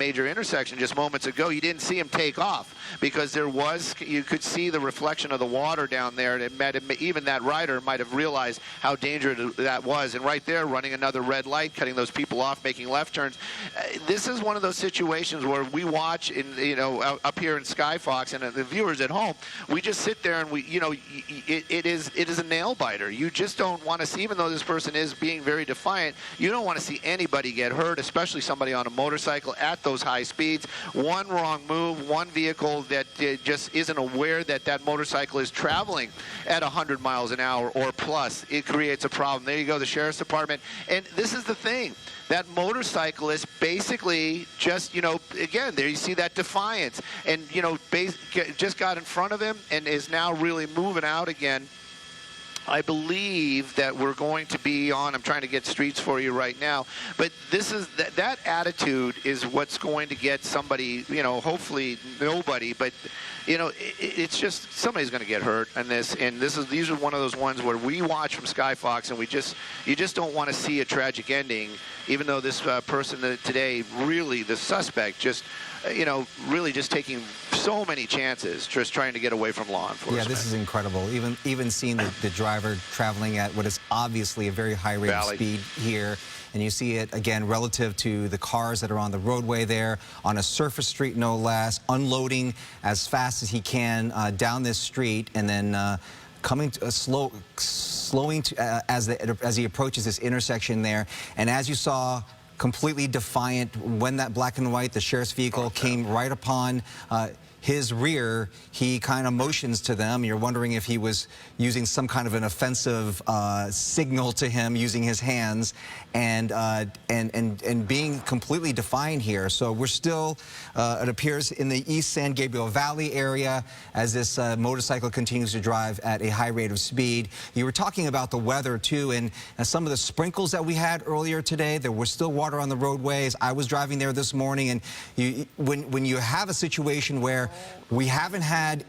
major intersection just moments ago, you didn't see him take off because you could see the reflection of the water down there, and even that rider might have realized how dangerous that was. And right there, running another red light, cutting those people off, making left turns. This is one of those situations where we watch, up here in Skyfox, and the viewers at home, we just sit there and it is a nail biter. You just don't want to see, even though this person is being very defiant, you don't want to see anybody get hurt, especially somebody on a motorcycle at those high speeds. One wrong move, one vehicle that just isn't aware that that motorcycle is traveling at 100 miles an hour or plus, it creates a problem. There you go, the Sheriff's Department. And this is the thing. That motorcyclist basically just, again, there you see that defiance. And, just got in front of him and is now really moving out again. I believe that we're going to be on, I'm trying to get streets for you right now, but this is, that attitude is what's going to get somebody, hopefully nobody, but, it's just, somebody's going to get hurt in this, and these are one of those ones where we watch from Skyfox, and you just don't want to see a tragic ending, even though this person today, really, the suspect, just, really just taking so many chances, just trying to get away from law enforcement. Yeah, this is incredible. Even seeing the driver traveling at what is obviously a very high rate of speed here, and you see it again relative to the cars that are on the roadway there, on a surface street no less, unloading as fast as he can down this street, and then coming to slowing as he approaches this intersection there. And as you saw, completely defiant when that black and white, the sheriff's vehicle, came right upon his rear. He kind of motions to them. You're wondering if he was using some kind of an offensive signal to him using his hands, and being completely defiant here. So we're still, it appears, in the East San Gabriel Valley area as this motorcycle continues to drive at a high rate of speed. You were talking about the weather too, and some of the sprinkles that we had earlier today. There was still water on the roadways. I was driving there this morning, and when you have a situation where we haven't had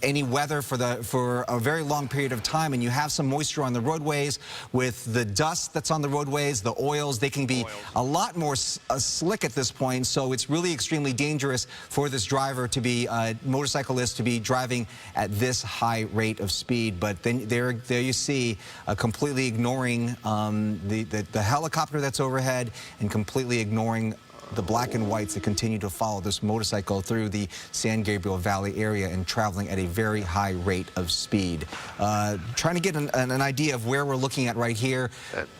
any weather for a very long period of time, and you have some moisture on the roadways with the dust that's on the roadways, the oils, they can be a lot more slick at this point. So it's really extremely dangerous for this driver to be, motorcyclist to be driving at this high rate of speed. But then there you see, completely ignoring the helicopter that's overhead, and completely ignoring the black and whites that continue to follow this motorcycle through the San Gabriel Valley area and traveling at a very high rate of speed. Trying to get an idea of where we're looking at right here.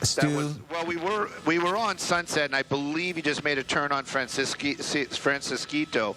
Stu? Well, we were on Sunset, and I believe he just made a turn on Francisquito.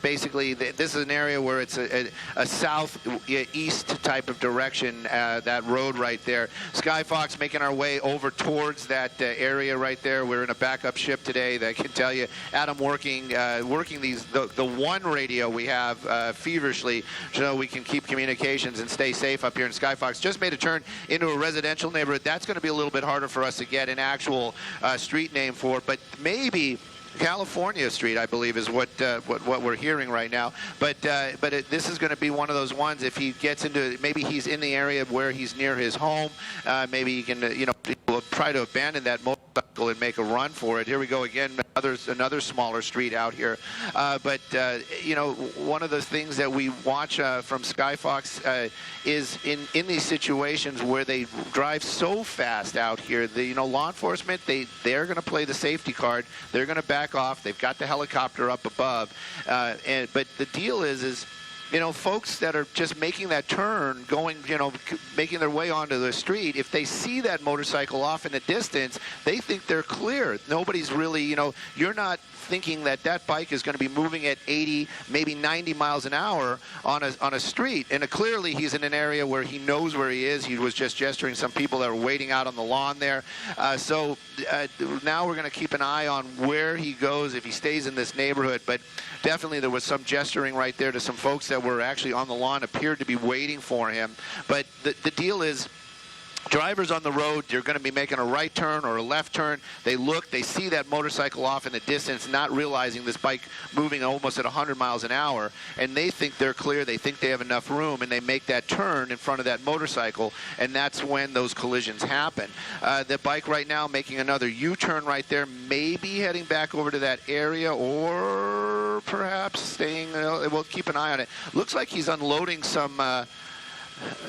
Basically, this is an area where it's a southeast type of direction, that road right there. Skyfox making our way over towards that area right there. We're in a backup ship today that can tell you, Adam working the one radio we have feverishly, so we can keep communications and stay safe up here in Skyfox. Just made a turn into a residential neighborhood. That's going to be a little bit harder for us to get an actual street name for, but maybe California Street, I believe, is what we're hearing right now. But this is going to be one of those ones. If he gets into, maybe he's in the area where he's near his home. Maybe he can, try to abandon that motorcycle and make a run for it. Here we go again. Another smaller street out here. One of the things that we watch from Skyfox is in these situations where they drive so fast out here. Law enforcement, they're going to play the safety card. They're going to back off. They've got the helicopter up above. But the deal is folks that are just making that turn, making their way onto the street, if they see that motorcycle off in the distance, they think they're clear. Nobody's really, you're not thinking that bike is going to be moving at 80, maybe 90 miles an hour on a street. And clearly he's in an area where he knows where he is. He was just gesturing some people that are waiting out on the lawn there. So now we're going to keep an eye on where he goes if he stays in this neighborhood. But definitely there was some gesturing right there to some folks that were actually on the lawn, appeared to be waiting for him. But the deal is, Drivers on the road, you're going to be making a right turn or a left turn. They look, they see that motorcycle off in the distance, not realizing this bike moving almost at 100 miles an hour, and they think they're clear, they think they have enough room, and they make that turn in front of that motorcycle, and that's when those collisions happen. The bike right now making another U-turn right there, maybe heading back over to that area, or perhaps staying, we'll keep an eye on it. Looks like he's unloading some...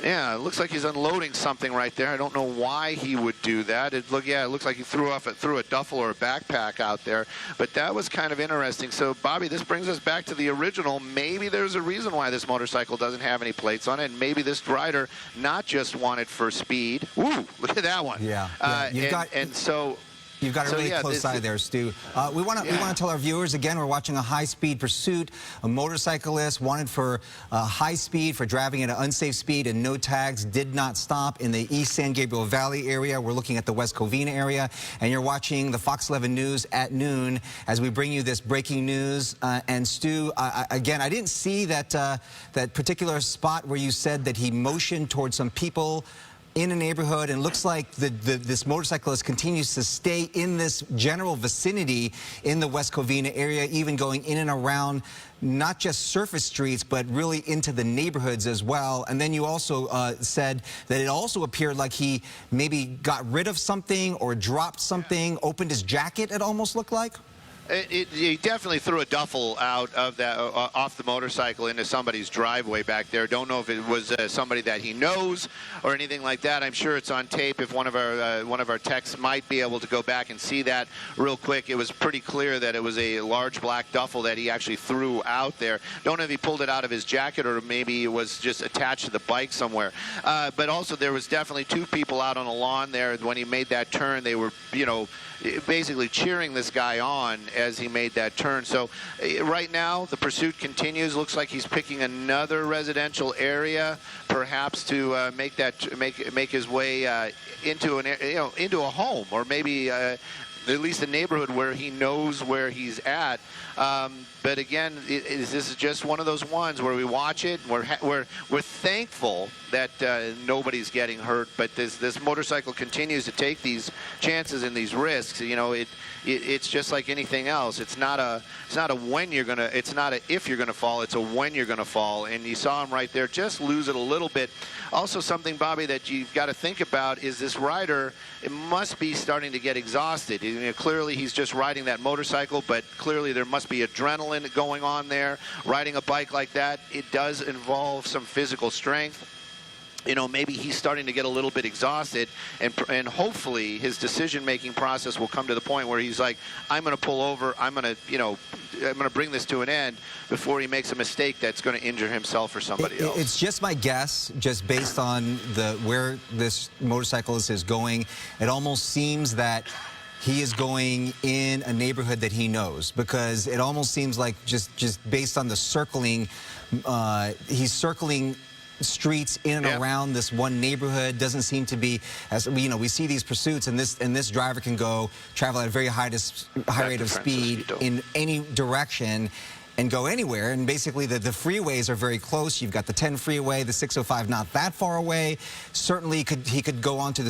yeah, it looks like he's unloading something right there. I don't know why he would do that. It looks like he threw a duffel or a backpack out there. But that was kind of interesting. So, Bobby, this brings us back to the original. Maybe there's a reason why this motorcycle doesn't have any plates on it. And maybe this rider not just wanted for speed. Ooh, look at that one. Yeah. You've got a really close eye there, Stu. We want to tell our viewers, again, we're watching a high-speed pursuit. A motorcyclist wanted for high speed, for driving at an unsafe speed, and no tags, did not stop in the East San Gabriel Valley area. We're looking at the West Covina area, and you're watching the Fox 11 News at noon as we bring you this breaking news. And Stu, again, I didn't see that, that particular spot where you said that he motioned towards some people in a neighborhood, and looks like this motorcyclist continues to stay in this general vicinity in the West Covina area, even going in and around not just surface streets, but really into the neighborhoods as well. And then you also said that it also appeared like he maybe got rid of something or dropped something, opened his jacket, it almost looked like. He definitely threw a duffel out of that off the motorcycle into somebody's driveway back there. Don't know if it was somebody that he knows or anything like that. I'm sure it's on tape. If one of our techs might be able to go back and see that real quick, it was pretty clear that it was a large black duffel that he actually threw out there. Don't know if he pulled it out of his jacket or maybe it was just attached to the bike somewhere. But also there was definitely two people out on the lawn there when he made that turn. They were, you know, basically cheering this guy on as he made that turn. So right now the pursuit continues. Looks like he's picking another residential area, perhaps to make his way into into a home, or maybe at least a neighborhood where he knows where he's at. But again, this is just one of those ones where we watch it. We're thankful that nobody's getting hurt, but this motorcycle continues to take these chances and these risks. You know, it's just like anything else. It's not a when you're gonna. It's not a if you're gonna fall. It's a when you're gonna fall. And you saw him right there, just lose it a little bit. Also, something, Bobby, that you've got to think about is this rider. It must be starting to get exhausted. You know, clearly, he's just riding that motorcycle, but clearly there must be adrenaline going on there. Riding a bike like that, it does involve some physical strength. You know, maybe he's starting to get a little bit exhausted, and hopefully his decision-making process will come to the point where he's like, I'm going to pull over, I'm going to bring this to an end before he makes a mistake that's going to injure himself or somebody else. It's just my guess, just based on where this motorcyclist is going. It almost seems that he is going in a neighborhood that he knows, because it almost seems like just based on the circling, he's circling streets in and around this one neighborhood. Doesn't seem to be, as we see these pursuits, and this driver can travel at a very high rate of speed in any direction and go anywhere. And basically the freeways are very close. You've got the 10 freeway, the 605 not that far away. Certainly he could go onto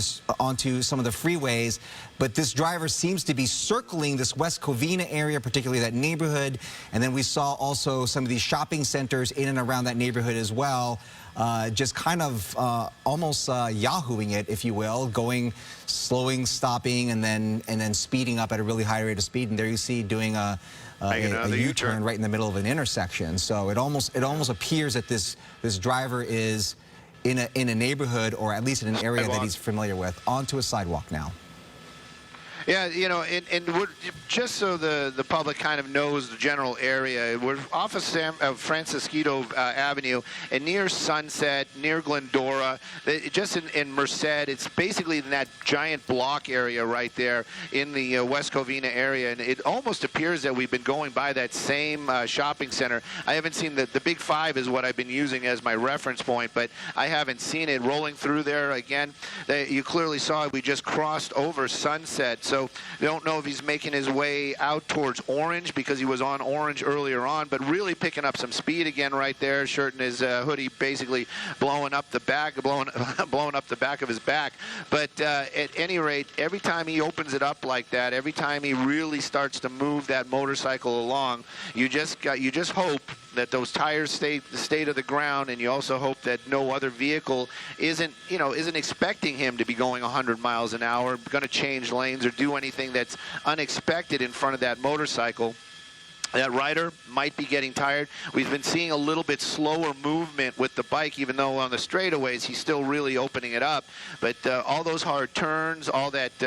some of the freeways, but this driver seems to be circling this West Covina area, particularly that neighborhood. And then we saw also some of these shopping centers in and around that neighborhood as well. Just kind of almost yahooing it, if you will, slowing, stopping, and then speeding up at a really high rate of speed. And there you see doing a U-turn right in the middle of an intersection. So it almost appears that this driver is in a neighborhood, or at least in an area that he's familiar with, onto a sidewalk now. Yeah, you know, and we're, just so the public kind of knows the general area, we're off of Francisquito Avenue, and near Sunset, near Glendora, just in Merced. It's basically in that giant block area right there in the West Covina area, and it almost appears that we've been going by that same shopping center. I haven't seen the Big Five is what I've been using as my reference point, but I haven't seen it rolling through there again. You clearly saw it. We just crossed over Sunset. So So don't know if he's making his way out towards Orange because he was on Orange earlier on, but really picking up some speed again right there. Shirt and his hoodie basically blowing up the back, blowing up the back of his back. But at any rate, every time he opens it up like that, every time he really starts to move that motorcycle along, you just hope that those tires stay to the ground, and you also hope that no other vehicle isn't expecting him to be going 100 miles an hour, going to change lanes or do anything that's unexpected in front of that motorcycle. That rider might be getting tired. We've been seeing a little bit slower movement with the bike, even though on the straightaways he's still really opening it up. But all those hard turns, all that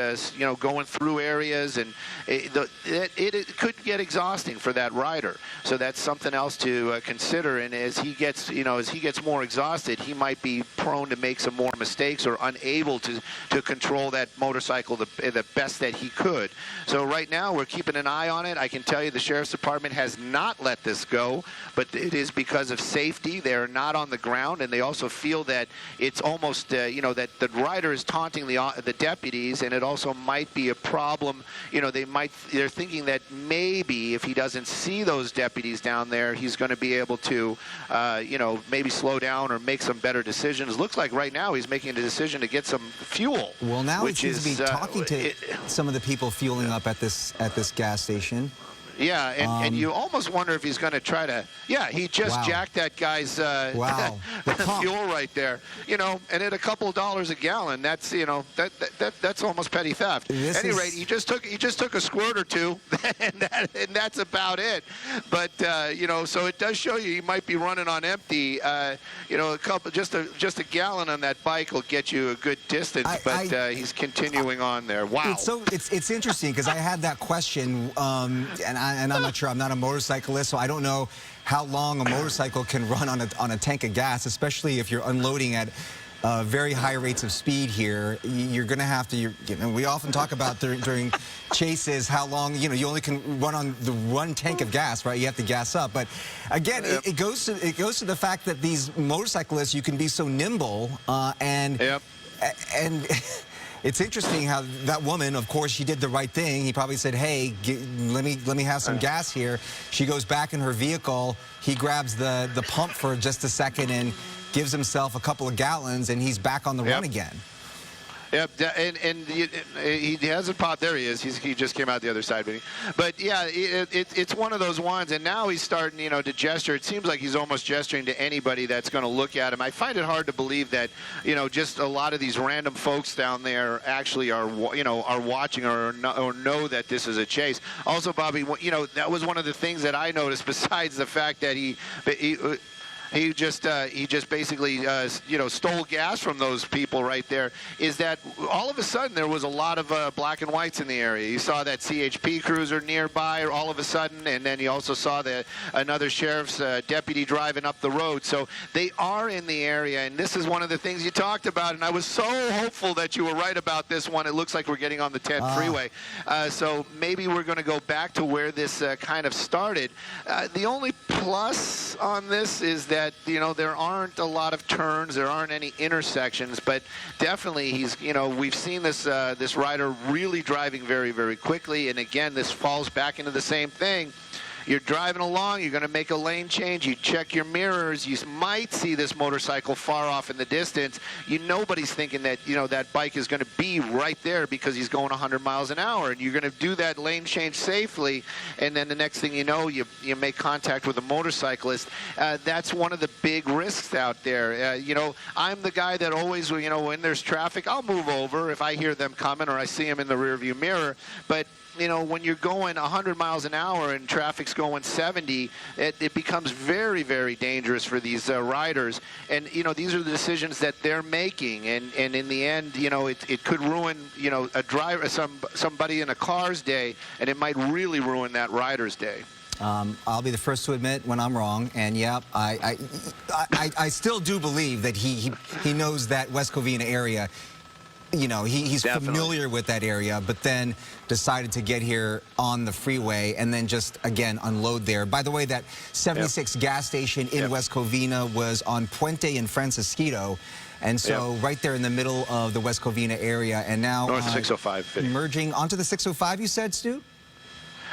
going through areas, and it could get exhausting for that rider. So that's something else to consider. And as he gets more exhausted, he might be prone to make some more mistakes or unable to control that motorcycle the best that he could. So right now we're keeping an eye on it. I can tell you the Sheriff's Department has not let this go, but it is because of safety. They're not on the ground, and they also feel that it's almost, that the rider is taunting the deputies, and it also might be a problem. They're thinking that maybe if he doesn't see those deputies down there, he's going to be able to, maybe slow down or make some better decisions. Looks like right now he's making a decision to get some fuel. Well, now he seems to be talking to some of the people fueling up at this gas station. Yeah, and you almost wonder if he's going to try to. Yeah, he just jacked that guy's fuel right there. And at a couple of dollars a gallon, that's that's almost petty theft. At any rate, he just took a squirt or two, and that's about it. But so it does show you he might be running on empty. Just a gallon on that bike will get you a good distance. But he's continuing on there. Wow. It's interesting because I had that question, and I'm not sure. I'm not a motorcyclist, so I don't know how long a motorcycle can run on a tank of gas, especially if you're unloading at very high rates of speed here. You're going to have to, we often talk about during chases how long, you only can run on the one tank of gas, right? You have to gas up. But again, it goes to the fact that these motorcyclists, you can be so nimble and it's interesting how that woman, of course, she did the right thing. He probably said, hey, let me have some gas here. She goes back in her vehicle. He grabs the pump for just a second and gives himself a couple of gallons, and he's back on the run again. Yep, and he hasn't popped. There he is. He just came out the other side. But yeah, it's one of those ones, and now he's starting, to gesture. It seems like he's almost gesturing to anybody that's going to look at him. I find it hard to believe that, just a lot of these random folks down there actually are watching or know that this is a chase. Also, Bobby, that was one of the things that I noticed besides the fact that he just basically stole gas from those people right there, is that all of a sudden there was a lot of black and whites in the area. You saw that CHP cruiser nearby all of a sudden, and then you also saw another sheriff's deputy driving up the road. So they are in the area, and this is one of the things you talked about, and I was so hopeful that you were right about this one. It looks like we're getting on the 10th freeway. So maybe we're going to go back to where this kind of started. The only plus on this is that there aren't a lot of turns, there aren't any intersections, but definitely we've seen this rider really driving very, very quickly, and again, this falls back into the same thing. You're driving along, you're going to make a lane change, you check your mirrors, you might see this motorcycle far off in the distance. Nobody's thinking that, that bike is going to be right there because he's going 100 miles an hour, and you're going to do that lane change safely, and then the next thing you know, you make contact with a motorcyclist. That's one of the big risks out there. I'm the guy that always, when there's traffic, I'll move over if I hear them coming or I see them in the rearview mirror, but when you're going 100 miles an hour and traffic's going 70, it becomes very, very dangerous for these riders. And, these are the decisions that they're making. And in the end, it could ruin, a driver, somebody in a car's day, and it might really ruin that rider's day. I'll be the first to admit when I'm wrong, and yeah, I still do believe that he knows that West Covina area. He's familiar with that area, but then decided to get here on the freeway and then just, again, unload there. By the way, that 76 gas station in West Covina was on Puente and Francisquito. And so right there in the middle of the West Covina area, and now North 605. merging onto the 605, you said, Stu?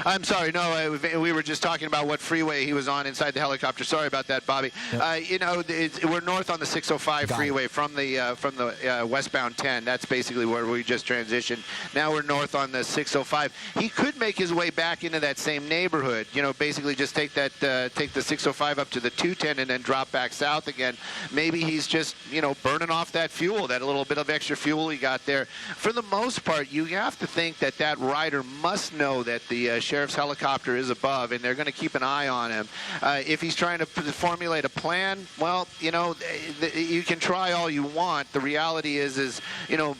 I'm sorry, no, we were just talking about what freeway he was on inside the helicopter. Sorry about that, Bobby. Yep. You know, we're north on the 605 freeway from the westbound 10. That's basically where we just transitioned. Now we're north on the 605. He could make his way back into that same neighborhood. You know, basically just take the 605 up to the 210 and then drop back south again. Maybe he's just, you know, burning off that fuel, that little bit of extra fuel he got there. For the most part, you have to think that that rider must know that the sheriff's helicopter is above, and they're going to keep an eye on him. If he's trying to formulate a plan, well, you know, you can try all you want. The reality is, you know,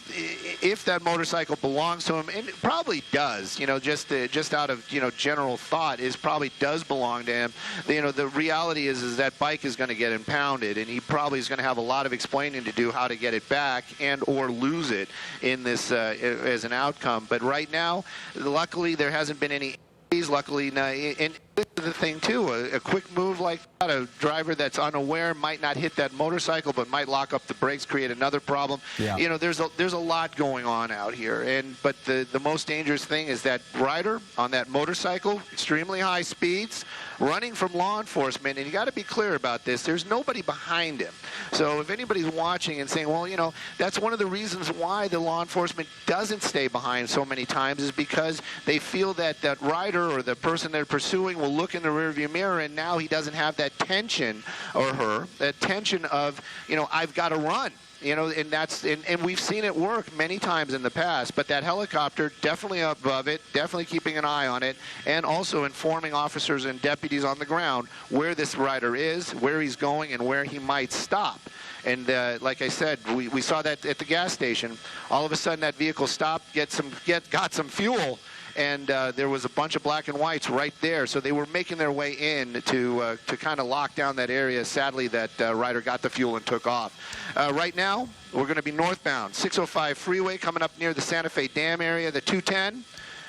if that motorcycle belongs to him, and it probably does, you know, just out of, you know, general thought, is probably does belong to him. You know, the reality is that bike is going to get impounded, and he probably is going to have a lot of explaining to do how to get it back and or lose it in this as an outcome. But right now, luckily, there hasn't been any. Luckily, and the thing too, a quick move like that, a driver that's unaware might not hit that motorcycle, but might lock up the brakes, create another problem. Yeah. You know, there's a lot going on out here, but the most dangerous thing is that rider on that motorcycle, extremely high speeds, running from law enforcement, and you got to be clear about this. There's nobody behind him. So if anybody's watching and saying, well, you know, that's one of the reasons why the law enforcement doesn't stay behind so many times, is because they feel that that rider or the person they're pursuing will look in the rearview mirror, and now he doesn't have that tension, or her, that tension of, you know, I've got to run. You know, and we've seen it work many times in the past, but that helicopter definitely above it, definitely keeping an eye on it, and also informing officers and deputies on the ground where this rider is, where he's going, and where he might stop. And like I said, we saw that at the gas station. All of a sudden, that vehicle stopped, got some fuel, and there was a bunch of black and whites right there. So they were making their way in to kind of lock down that area. Sadly, that rider got the fuel and took off. Right now, we're going to be northbound. 605 freeway coming up near the Santa Fe Dam area. The 210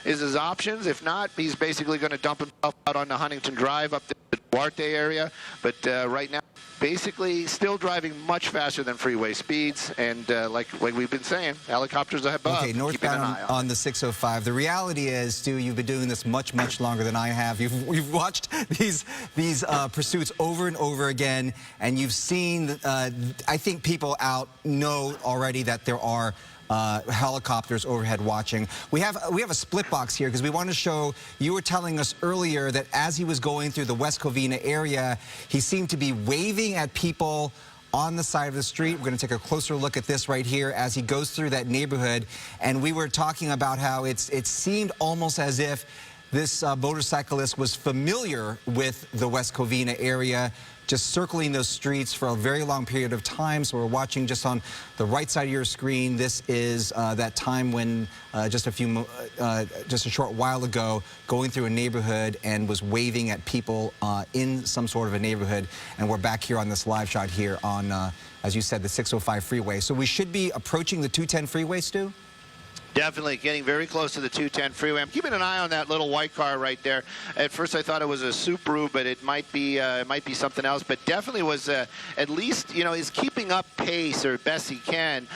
is his options. If not, he's basically going to dump himself out on the Huntington Drive up the Duarte area. But right now, basically still driving much faster than freeway speeds, and like we've been saying, helicopters above. Okay, northbound on the 605. The reality is, Stu, you've been doing this much longer than I have. You've watched these pursuits over and over again, and you've seen. I think people out know already that there are helicopters overhead watching. We have a split box here because we want to show, you were telling us earlier that as he was going through the West Covina area, he seemed to be waving at people on the side of the street. We're going to take a closer look at this right here as he goes through that neighborhood. And we were talking about how it seemed almost as if this motorcyclist was familiar with the West Covina area, just circling those streets for a very long period of time. So we're watching just on the right side of your screen. This is that time when just a short while ago, going through a neighborhood and was waving at people in some sort of a neighborhood. And we're back here on this live shot here on, as you said, the 605 freeway. So we should be approaching the 210 freeway, Stu? Definitely getting very close to the 210 freeway. I'm keeping an eye on that little white car right there. At first I thought it was a Subaru, but it might be something else. But definitely was at least, you know, is keeping up pace or best he can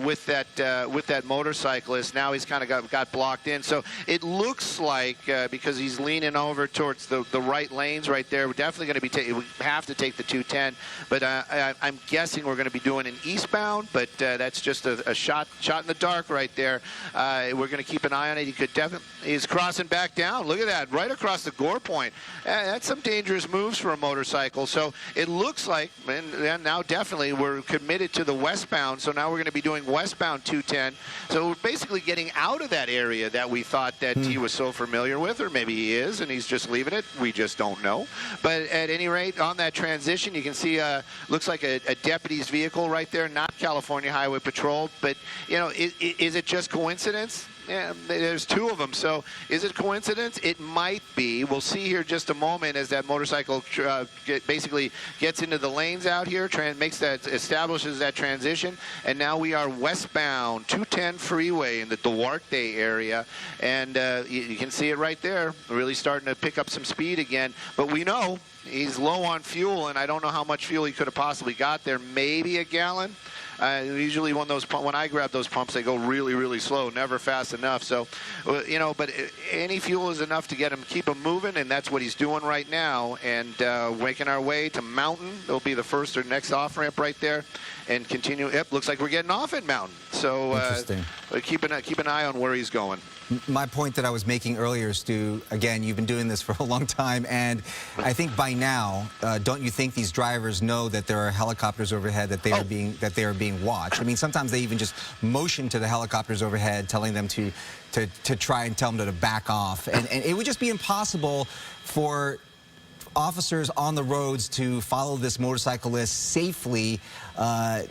with that motorcyclist. Now he's kind of got blocked in. So it looks like because he's leaning over towards the right lanes right there, we're definitely going to be we have to take the 210. But I'm guessing we're going to be doing an eastbound. But that's just a shot in the dark right there. We're going to keep an eye on it. He could definitely, he's crossing back down. Look at that, right across the gore point. That's some dangerous moves for a motorcycle. So it looks like, and now definitely we're committed to the westbound. So now we're going to be doing westbound 210. So we're basically getting out of that area that we thought that he was so familiar with, or maybe he is, and he's just leaving it. We just don't know. But at any rate, on that transition, you can see looks like a deputy's vehicle right there, not California Highway Patrol. But, you know, is it just coincidence? Yeah, there's two of them. So is it coincidence? It might be. We'll see here just a moment as that motorcycle basically gets into the lanes out here, establishes that transition, and now we are westbound 210 freeway in the Duarte area, and you can see it right there, really starting to pick up some speed again. But we know he's low on fuel, and I don't know how much fuel he could have possibly got there. Maybe a gallon. Usually when I grab those pumps, they go really, really slow, never fast enough. So, you know, but any fuel is enough to keep him moving, and that's what he's doing right now. And making our way to Mountain. It'll be the first or next off-ramp right there, and continue. Yep, looks like we're getting off at Mountain. So keep an eye on where he's going. My point that I was making earlier, Stu, again, you've been doing this for a long time, and I think by now, don't you think these drivers know that there are helicopters overhead, that they are being watched? I mean, sometimes they even just motion to the helicopters overhead, telling them to try and tell them to back off, and it would just be impossible for officers on the roads to follow this motorcyclist safely,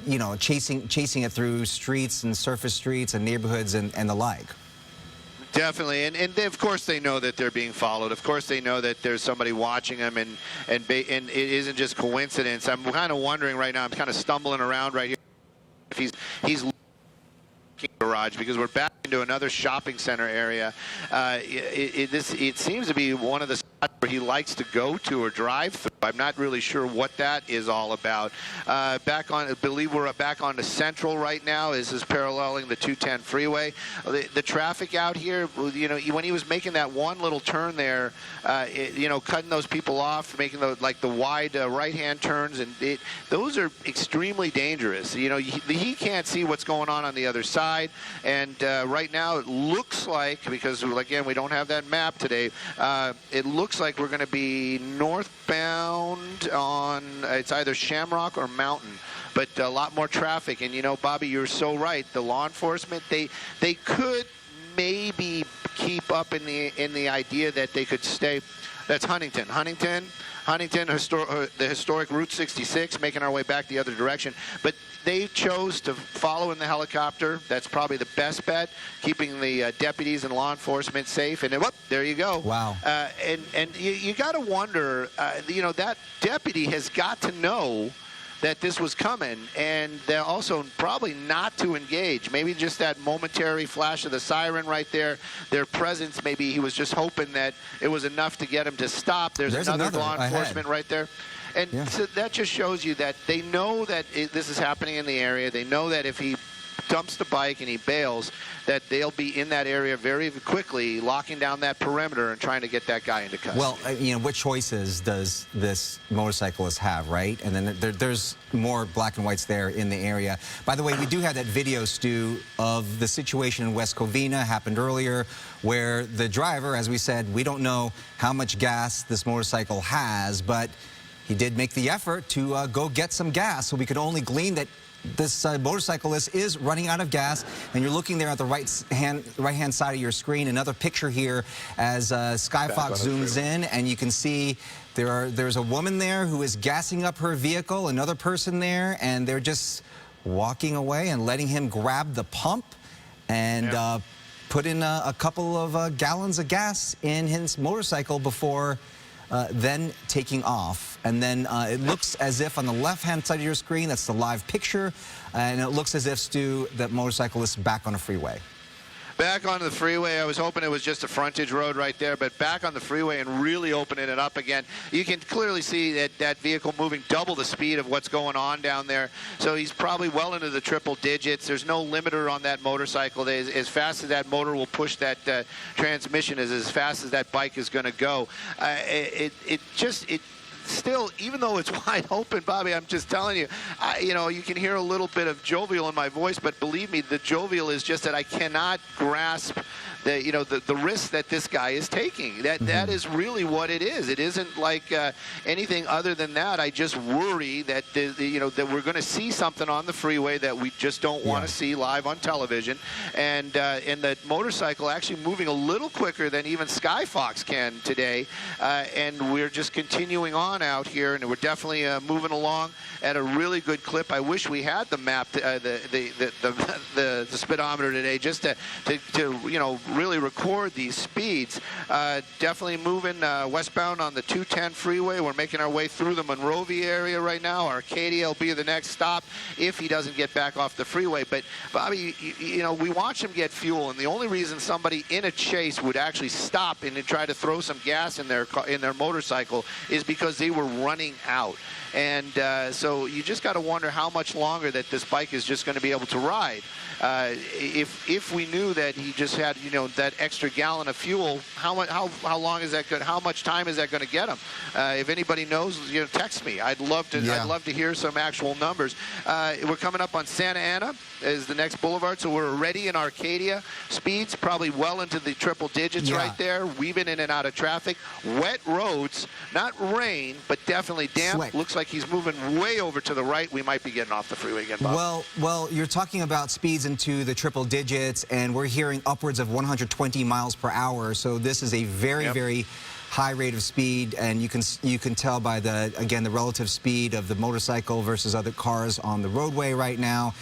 you know, chasing it through streets and surface streets and neighborhoods and the like. Definitely, and of course they know that they're being followed. Of course they know that there's somebody watching them, and it isn't just coincidence. I'm kind of wondering right now. I'm kind of stumbling around right here if he's garage, because we're back into another shopping center area. It seems to be one of the spots where he likes to go to or drive through. I'm not really sure what that is all about. I believe we're back on the Central right now. This is paralleling the 210 freeway. The traffic out here, you know, when he was making that one little turn there, you know, cutting those people off, making the wide right-hand turns, and those are extremely dangerous. You know, he can't see what's going on the other side, and right now it looks like, because again we don't have that map today, it looks like we're going to be northbound on it's either Shamrock or Mountain, but a lot more traffic. And you know, Bobby, you're so right. The law enforcement, they could maybe keep up in the idea that they could stay. That's Huntington, the historic Route 66, making our way back the other direction. But they chose to follow in the helicopter. That's probably the best bet, keeping the deputies and law enforcement safe. And whoop, there you go. Wow. And you got to wonder, you know, that deputy has got to know that this was coming, and they're also probably not to engage. Maybe just that momentary flash of the siren right there, their presence, maybe he was just hoping that it was enough to get him to stop. There's another law enforcement right there. And so that just shows you that they know that this is happening in the area. They know that if he dumps the bike and he bails, that they'll be in that area very quickly, locking down that perimeter and trying to get that guy into custody. Well, you know, what choices does this motorcyclist have, right? And then there's more black and whites there in the area. By the way, we do have that video, Stu, of the situation in West Covina, happened earlier, where the driver, as we said, we don't know how much gas this motorcycle has, but he did make the effort to go get some gas, so we could only glean that this motorcyclist is running out of gas. And you're looking there at the right-hand side of your screen. Another picture here as Skyfox zooms in, and you can see there's a woman there who is gassing up her vehicle, another person there, and they're just walking away and letting him grab the pump and put in a couple of gallons of gas in his motorcycle before then taking off. And then it looks as if on the left-hand side of your screen, that's the live picture, and it looks as if, Stu, that motorcycle is back on a freeway. Back onto the freeway. I was hoping it was just a frontage road right there, but back on the freeway and really opening it up again. You can clearly see that vehicle moving double the speed of what's going on down there. So he's probably well into the triple digits. There's no limiter on that motorcycle. As fast as that motor will push that transmission is as fast as that bike is going to go. Still, even though it's wide open, Bobby, I'm just telling you, you know, you can hear a little bit of jovial in my voice, but believe me, the jovial is just that I cannot grasp the, you know, the risk that this guy is taking. That is really what it is. It isn't like anything other than that. I just worry that you know, that we're going to see something on the freeway that we just don't want to see live on television, and the motorcycle actually moving a little quicker than even Skyfox can today, and we're just continuing on out here, and we're definitely moving along at a really good clip. I wish we had the map, the speedometer today, just to you know, really record these speeds. Definitely moving westbound on the 210 freeway. We're making our way through the Monrovia area right now. Arcadia will be the next stop if he doesn't get back off the freeway. But Bobby, you know, we watch him get fuel, and the only reason somebody in a chase would actually stop and try to throw some gas in their motorcycle is because they were running out. And so you just got to wonder how much longer that this bike is just going to be able to ride. If we knew that he just had, you know, that extra gallon of fuel, how long is that good? How much time is that going to get him? If anybody knows, you know, text me. I'd love to. Yeah. I'd love to hear some actual numbers. We're coming up on Santa Ana is the next boulevard, so we're already in Arcadia. Speeds probably well into the triple digits right there, weaving in and out of traffic. Wet roads, not rain, but definitely damp. Slick. Looks like he's moving way over to the right. We might be getting off the freeway again, Bob. Well, you're talking about speeds into the triple digits, and we're hearing upwards of 120 miles per hour. So this is a very, very high rate of speed, and you can tell by the relative speed of the motorcycle versus other cars on the roadway right now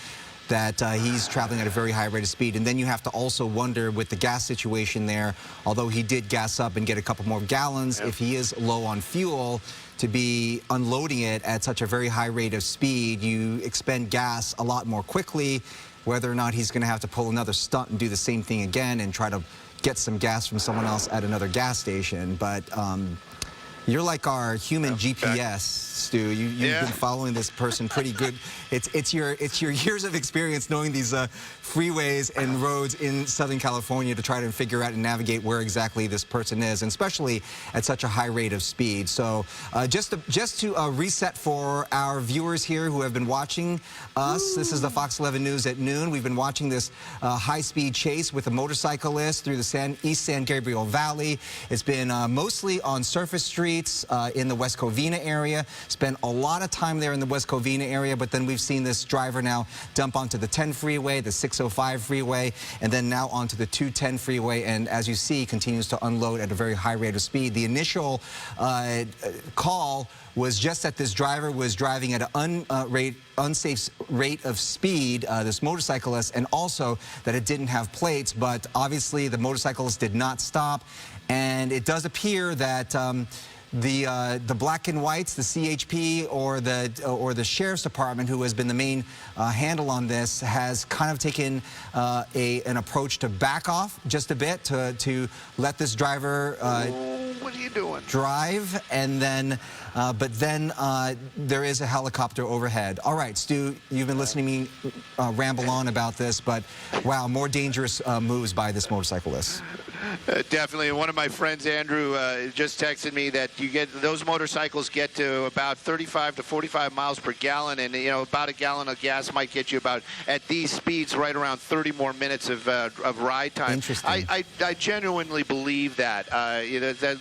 that he's traveling at a very high rate of speed. And then you have to also wonder with the gas situation there, although he did gas up and get a couple more gallons, if he is low on fuel, to be unloading it at such a very high rate of speed, you expend gas a lot more quickly. Whether or not he's going to have to pull another stunt and do the same thing again and try to get some gas from someone else at another gas station. But you're like our human GPS, Stu. You've been following this person pretty good. It's your years of experience knowing these freeways and roads in Southern California to try to figure out and navigate where exactly this person is, and especially at such a high rate of speed. So just to reset for our viewers here who have been watching us, this is the Fox 11 News at noon. We've been watching this high-speed chase with a motorcyclist through the East San Gabriel Valley. It's been mostly on surface streets in the West Covina area. Spent a lot of time there in the West Covina area, but then we've seen this driver now dump onto the 10 freeway, the 605 freeway, and then now onto the 210 freeway, and as you see, continues to unload at a very high rate of speed. The initial call was just that this driver was driving at an unsafe rate of speed, this motorcyclist, and also that it didn't have plates, but obviously the motorcyclist did not stop, and it does appear that the black and whites, the CHP or the sheriff's department, who has been the main handle on this, has kind of taken an approach to back off just a bit to let this driver what are you doing? Drive, and then but then there is a helicopter overhead. All right, Stu, you've been listening to me ramble on about this, but wow, more dangerous moves by this motorcyclist. Definitely. One of my friends, Andrew, just texted me that those motorcycles get to about 35 to 45 miles per gallon, and you know, about a gallon of gas might get you about, at these speeds, right around 30 more minutes of ride time. Interesting. I genuinely believe that.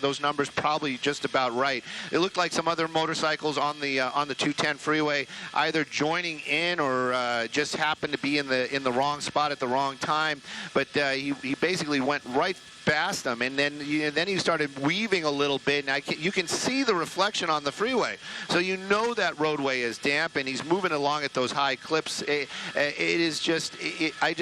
Those numbers probably just about right. It looked like some other motorcycles on the 210 freeway either joining in or just happened to be in the wrong spot at the wrong time. But he basically went right past them, and then he started weaving a little bit, and you can see the reflection on the freeway, so you know that roadway is damp, and he's moving along at those high clips. I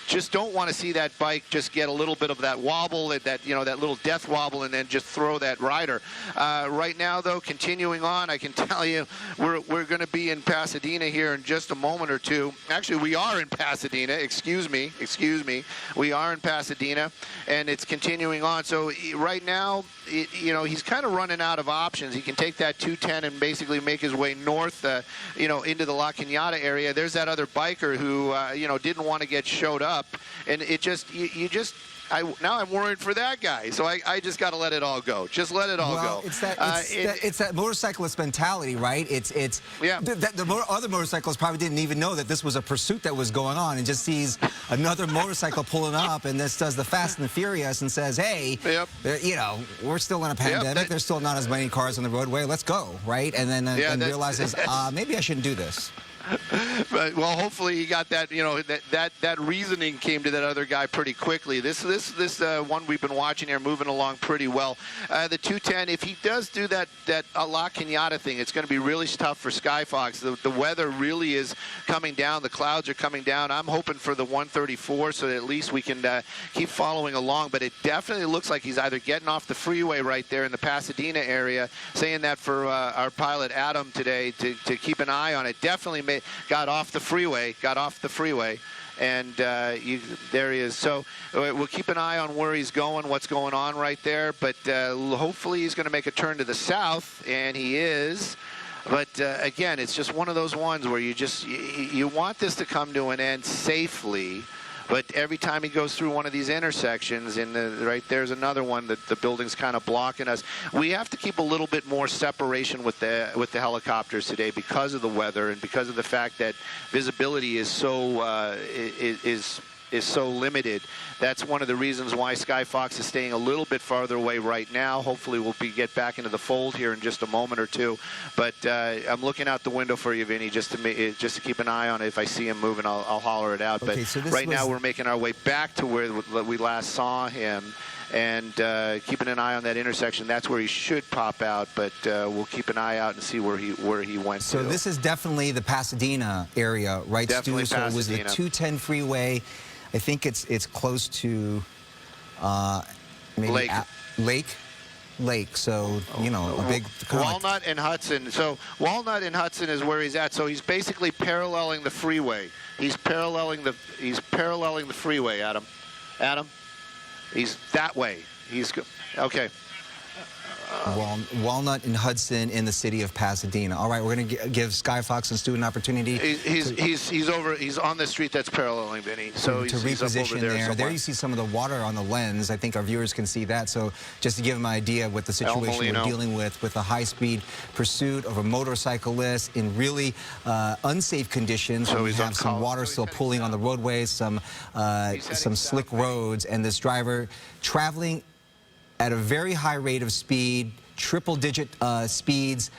just don't want to see that bike just get a little bit of that wobble, that little death wobble, and then just throw that rider. Right now, though, continuing on, I can tell you we're going to be in Pasadena here in just a moment or two. Actually, we are in Pasadena. Excuse me. We are in Pasadena, and it's continuing on. So right now, he's kind of running out of options. He can take that 210 and basically make his way north, into the La Cañada area. There's that other biker who, didn't want to get showed up. And it just, now I'm worried for that guy. So I just got to let it all go. Just let it all go. It's that motorcyclist mentality, right? The other motorcyclists probably didn't even know that this was a pursuit that was going on, and just sees another motorcycle pulling up, and this does the Fast and the Furious and says, hey, we're still in a pandemic. There's still not as many cars on the roadway. Let's go, right? And then realizes, maybe I shouldn't do this. But, well, hopefully he got that, that reasoning came to that other guy pretty quickly. This one we've been watching here moving along pretty well. The 210, if he does do that La Cañada thing, it's going to be really tough for Skyfox. The weather really is coming down. The clouds are coming down. I'm hoping for the 134 so that at least we can keep following along. But it definitely looks like he's either getting off the freeway right there in the Pasadena area, saying that for our pilot Adam today to keep an eye on it. Definitely got off the freeway, and there he is. So we'll keep an eye on where he's going, what's going on right there, but hopefully he's going to make a turn to the south, and he is. But again, it's just one of those ones where you want this to come to an end safely. But every time he goes through one of these intersections, right there's another one that the building's kind of blocking us. We have to keep a little bit more separation with the helicopters today because of the weather and because of the fact that visibility is so is so limited. That's one of the reasons why Skyfox is staying a little bit farther away right now. Hopefully we'll get back into the fold here in just a moment or two. But I'm looking out the window for you, Vinny, just to keep an eye on it. If I see him moving, I'll holler it out. Okay, but so right now we're making our way back to where we last saw him. And keeping an eye on that intersection, that's where he should pop out, but we'll keep an eye out and see where he went to. So this is definitely the Pasadena area, right, definitely Stu? So it was the 210 freeway. I think it's close to maybe Lake. So you know, a big Walnut and Hudson. So Walnut and Hudson is where he's at. So he's basically paralleling the freeway. He's paralleling the freeway, Adam. Adam. He's that way. He's okay. Walnut and Hudson in the city of Pasadena. All right, we're going to give Skyfox and Stu an opportunity. He's on the street that's paralleling, Vinny. So to he's reposition up over there. There. There you see some of the water on the lens. I think our viewers can see that. So just to give them an idea of what the situation we're dealing with a high-speed pursuit of a motorcyclist in really unsafe conditions. So we have some water still pooling on the roadways, some slick roads, and this driver traveling at a very high rate of speed, triple-digit speeds,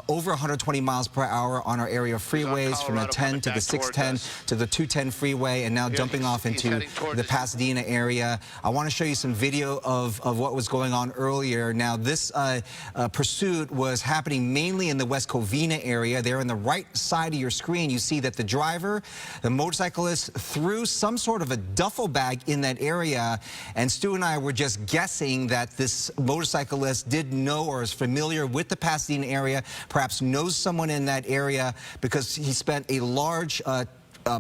over 120 miles per hour on our area of freeways, from the 10 to the 610 to the 210 freeway, and now dumping off into the Pasadena area. I want to show you some video of what was going on earlier. Now, this pursuit was happening mainly in the West Covina area. There on the right side of your screen, you see that the driver, the motorcyclist, threw some sort of a duffel bag in that area, and Stu and I were just guessing that this motorcyclist did know or is familiar with the Pasadena area, perhaps knows someone in that area, because he spent a large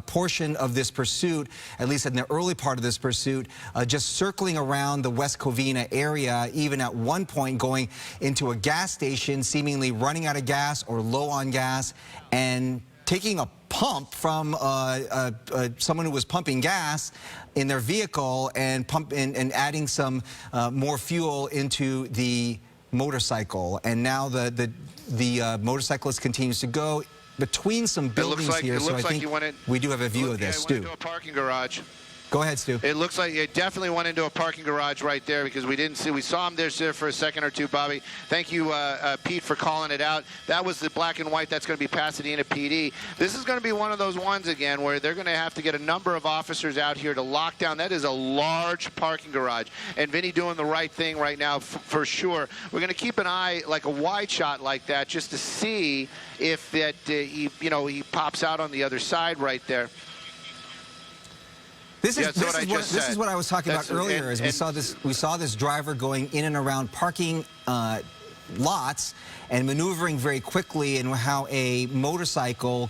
portion of this pursuit, at least in the early part of this pursuit, just circling around the West Covina area, even at one point going into a gas station, seemingly running out of gas or low on gas, and taking a pump from someone who was pumping gas in their vehicle and adding some more fuel into the motorcycle. And now the motorcyclist continues to go between some buildings here. So I think we do have a view of this. Stu. Into a parking garage. Go ahead, Stu. It looks like it definitely went into a parking garage right there, because we saw him there for a second or two, Bobby. Thank you, Pete, for calling it out. That was the black and white. That's going to be Pasadena PD. This is going to be one of those ones again where they're going to have to get a number of officers out here to lock down. That is a large parking garage, and Vinny doing the right thing right now for sure. We're going to keep an eye, like a wide shot like that, just to see if that he pops out on the other side right there. This is what I was talking about earlier. We saw this driver going in and around parking lots and maneuvering very quickly, and how a motorcycle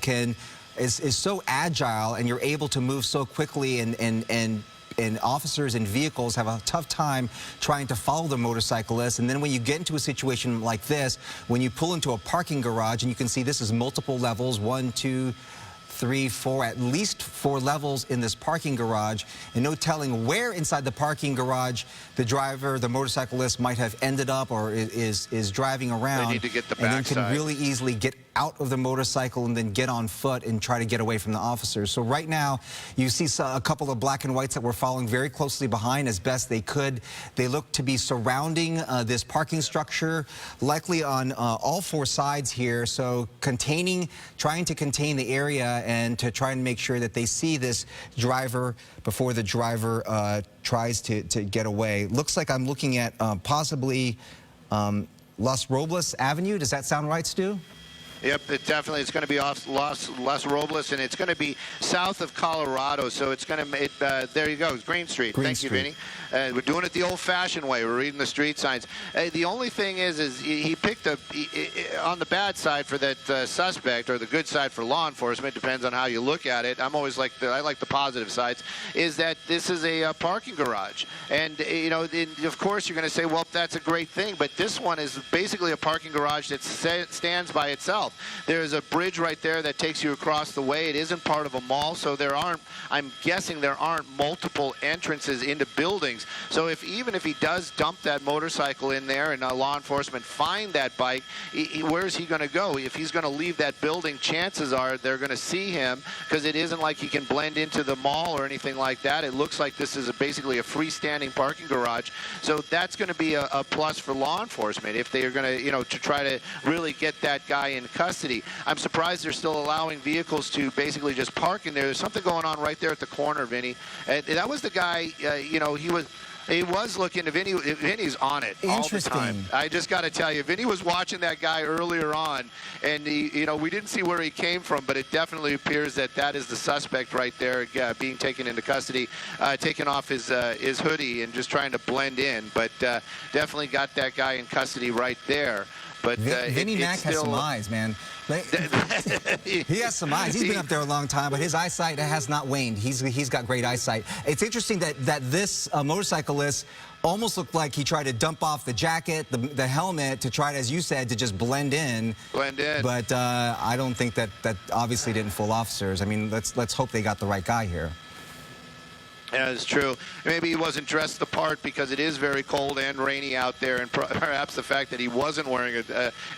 is so agile, and you're able to move so quickly, and officers and vehicles have a tough time trying to follow the motorcyclist. And then when you get into a situation like this, when you pull into a parking garage, and you can see this is multiple levels, 1, 2, 3, 4, at least 4 levels in this parking garage, and no telling where inside the parking garage the driver, the motorcyclist, might have ended up or is driving around. They need to get the and then backside. can really easily get out of the motorcycle and then get on foot and try to get away from the officers. So right now, you see a couple of black and whites that were following very closely behind as best they could. They look to be surrounding this parking structure, likely on all 4 sides here. So trying to contain the area and to try and make sure that they see this driver before the driver tries to get away. Looks like I'm looking at possibly Los Robles Avenue. Does that sound right, Stu? Yep, it definitely. It's going to be off Los Robles, and it's going to be south of Colorado. So it's going to. There you go, it's Green Street. Thank you, Vinny. We're doing it the old-fashioned way. We're reading the street signs. The only thing is he picked on the bad side for that suspect, or the good side for law enforcement. Depends on how you look at it. I like the positive sides. Is that this is a parking garage, and of course you're going to say, well, that's a great thing, but this one is basically a parking garage that stands by itself. There's a bridge right there that takes you across the way. It isn't part of a mall, so I'm guessing there aren't multiple entrances into buildings. So even if he does dump that motorcycle in there and law enforcement find that bike, where's he going to go? If he's going to leave that building, chances are they're going to see him, because it isn't like he can blend into the mall or anything like that. It looks like this is basically a freestanding parking garage. So that's going to be a plus for law enforcement if they are going to, to try to really get that guy in custody. I'm surprised they're still allowing vehicles to basically just park in there. There's something going on right there at the corner, Vinny. That was the guy, he was looking to Vinny. Vinny's on it all the time. I just got to tell you, Vinny was watching that guy earlier on, and we didn't see where he came from, but it definitely appears that is the suspect right there, being taken into custody, taking off his hoodie and just trying to blend in. But definitely got that guy in custody right there. But Vinny Mac has some eyes, man. He has some eyes. He's been up there a long time, but his eyesight has not waned. He's got great eyesight. It's interesting that this motorcyclist almost looked like he tried to dump off the jacket, the helmet, to try, as you said, to just blend in. Blend in. But I don't think that obviously didn't fool officers. I mean, let's hope they got the right guy here. Yeah, it's true. Maybe he wasn't dressed the part because it is very cold and rainy out there, and perhaps the fact that he wasn't wearing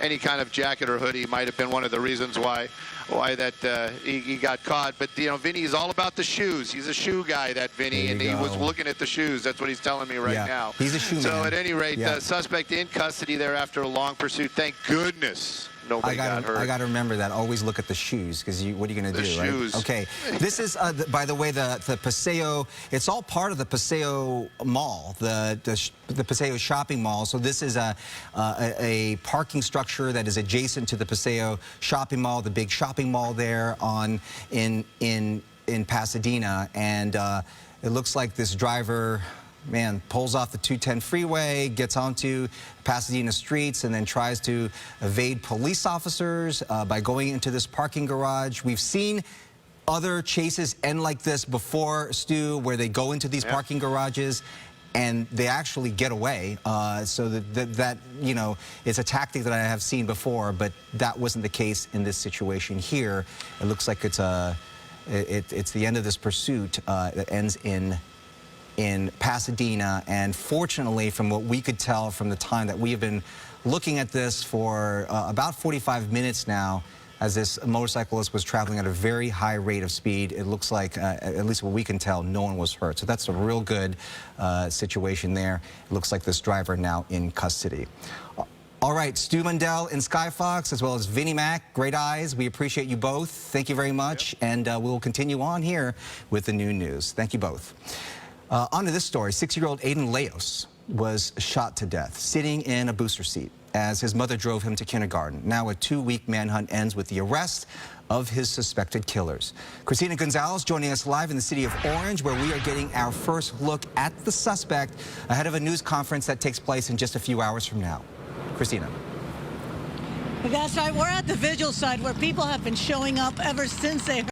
any kind of jacket or hoodie might have been one of the reasons why he got caught. But Vinny is all about the shoes. He's a shoe guy, that Vinny, and he was looking at the shoes. That's what he's telling me right now. He's a shoe man. So at any rate, the suspect in custody there after a long pursuit. Thank goodness. Nobody got hurt. I got to remember that. Always look at the shoes, because what are you going to do, shoes. Right? Okay. This is, by the way, the Paseo. It's all part of the Paseo Mall, the Paseo shopping mall. So this is a parking structure that is adjacent to the Paseo shopping mall, the big shopping mall there in Pasadena, and it looks like this driver, man, pulls off the 210 freeway, gets onto Pasadena streets, and then tries to evade police officers by going into this parking garage. We've seen other chases end like this before, Stu, where they go into these parking garages and they actually get away. So that it's a tactic that I have seen before, but that wasn't the case in this situation here. It looks like it's the end of this pursuit that ends in Pasadena, and fortunately, from what we could tell from the time that we have been looking at this for about 45 minutes now, as this motorcyclist was traveling at a very high rate of speed, it looks like, at least what we can tell, no one was hurt. So that's a real good situation there. It looks like this driver now in custody. All right, Stu Mundell and Skyfox, as well as Vinny Mac, great eyes. We appreciate you both. Thank you very much, and we'll continue on here with the new news. Thank you both. On to this story. 6-year-old Aiden Leos was shot to death, sitting in a booster seat as his mother drove him to kindergarten. Now a 2-week manhunt ends with the arrest of his suspected killers. Christina Gonzalez joining us live in the city of Orange, where we are getting our first look at the suspect ahead of a news conference that takes place in just a few hours from now. Christina. That's right. We're at the vigil site where people have been showing up ever since they